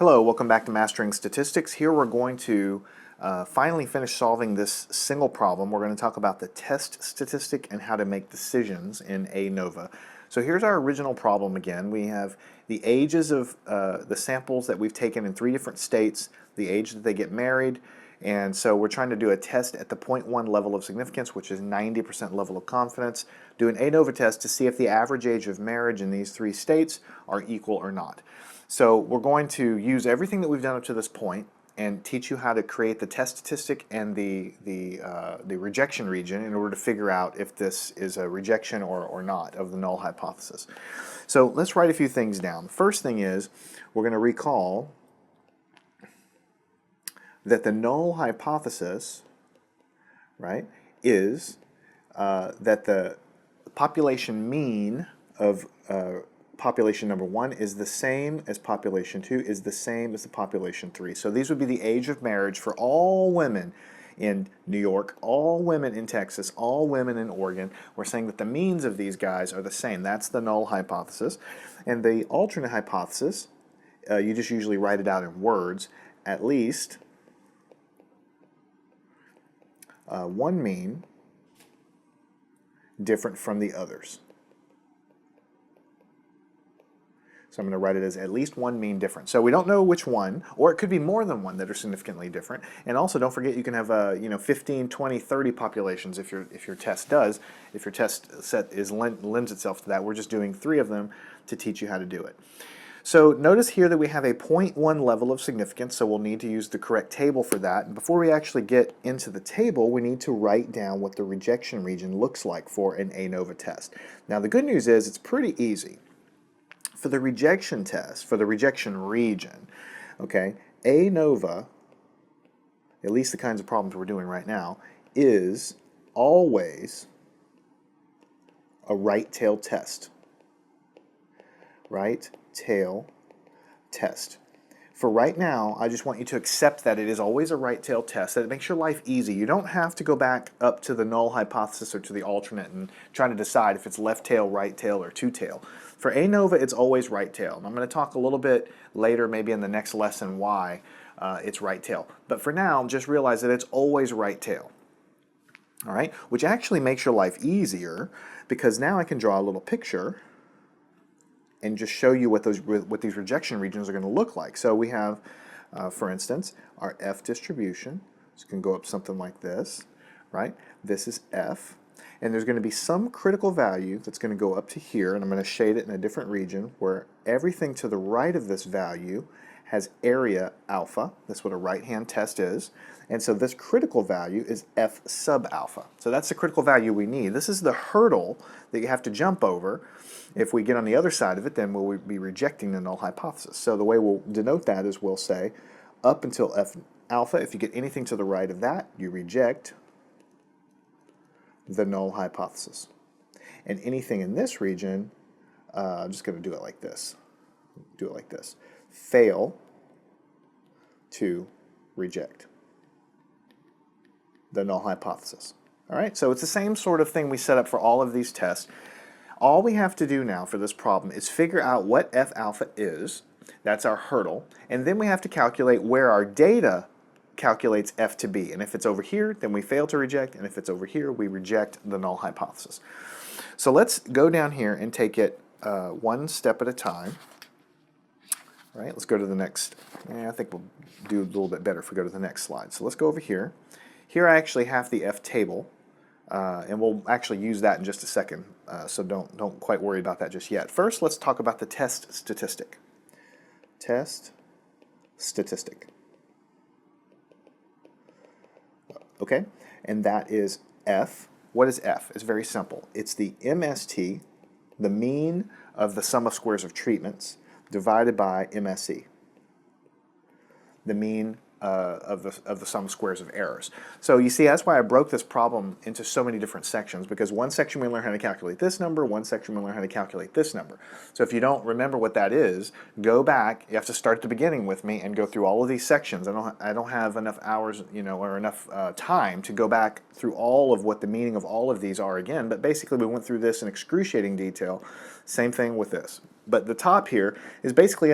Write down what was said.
Hello, welcome back to Mastering Statistics. Here we're going to finally finish solving this single problem. We're going to talk about the test statistic and how to make decisions in Anova. So here's our original problem again. We have the ages of the samples that we've taken in 3 different states, the age that they get married, and so we're trying to do a test at the 0.1 level of significance, which is 90% level of confidence. Do an Anova test to see if the average age of marriage in these 3 states are equal or not. So we're going to use everything that we've done up to this point and teach you how to create the test statistic and the rejection region in order to figure out if this is a rejection or not of the null hypothesis. So let's write a few things down. The first thing is we're going to recall that the null hypothesis, right, is that the population mean of population number 1 is the same as population 2 is the same as the population 3. So these would be the age of marriage for all women in New York, all women in Texas, all women in Oregon. We're saying that the means of these guys are the same. That's the null hypothesis. And the alternate hypothesis, you just usually write it out in words, at least one mean different from the others. So I'm going to write it as at least one mean different. So we don't know which one, or it could be more than one that are significantly different. And also don't forget you can have 15, 20, 30 populations if your test does. If your test set lends itself to that. We're just doing 3 of them to teach you how to do it. So notice here that we have a 0.1 level of significance, so we'll need to use the correct table for that. And before we actually get into the table, we need to write down what the rejection region looks like for an Anova test. Now the good news is it's pretty easy. For the rejection test, for the rejection region, okay, Anova, at least the kinds of problems we're doing right now, is always a right-tail test. Right-tail test. For right now, I just want you to accept that it is always a right-tail test, that it makes your life easy. You don't have to go back up to the null hypothesis or to the alternate and try to decide if it's left tail, right tail, or two tail. For Anova, it's always right tail. And I'm going to talk a little bit later, maybe in the next lesson, why it's right tail. But for now, just realize that it's always right tail. All right, which actually makes your life easier because now I can draw a little picture and just show you what these rejection regions are going to look like. So we have, for instance, our F distribution. So it can go up something like this, right? This is F. And there's going to be some critical value that's going to go up to here, and I'm going to shade it in a different region where everything to the right of this value has area alpha. That's what a right-hand test is. And so this critical value is F sub alpha. So that's the critical value we need. This is the hurdle that you have to jump over. If we get on the other side of it, then we'll be rejecting the null hypothesis. So the way we'll denote that is we'll say up until F alpha, if you get anything to the right of that, you reject the null hypothesis. And anything in this region, I'm just going to do it like this. Do it like this. Fail to reject the null hypothesis. All right, so it's the same sort of thing we set up for all of these tests. All we have to do now for this problem is figure out what F alpha is. That's our hurdle. And then we have to calculate where our data calculates F to be. And if it's over here, then we fail to reject. And if it's over here, we reject the null hypothesis. So let's go down here and take it one step at a time. All right, let's go to the next. I think we'll do a little bit better if we go to the next slide. So let's go over here. Here I actually have the F table. And we'll actually use that in just a second, so don't quite worry about that just yet. First, let's talk about the test statistic. Test statistic. Okay, and that is F. What is F? It's very simple. It's the MST, the mean of the sum of squares of treatments, divided by MSE, the mean of the sum of squares of errors. So you see, that's why I broke this problem into so many different sections, because one section we learn how to calculate this number, one section we learn how to calculate this number. So if you don't remember what that is, go back. You have to start at the beginning with me and go through all of these sections. I don't have enough hours, or enough time to go back through all of what the meaning of all of these are again, but basically we went through this in excruciating detail. Same thing with this. But the top here is basically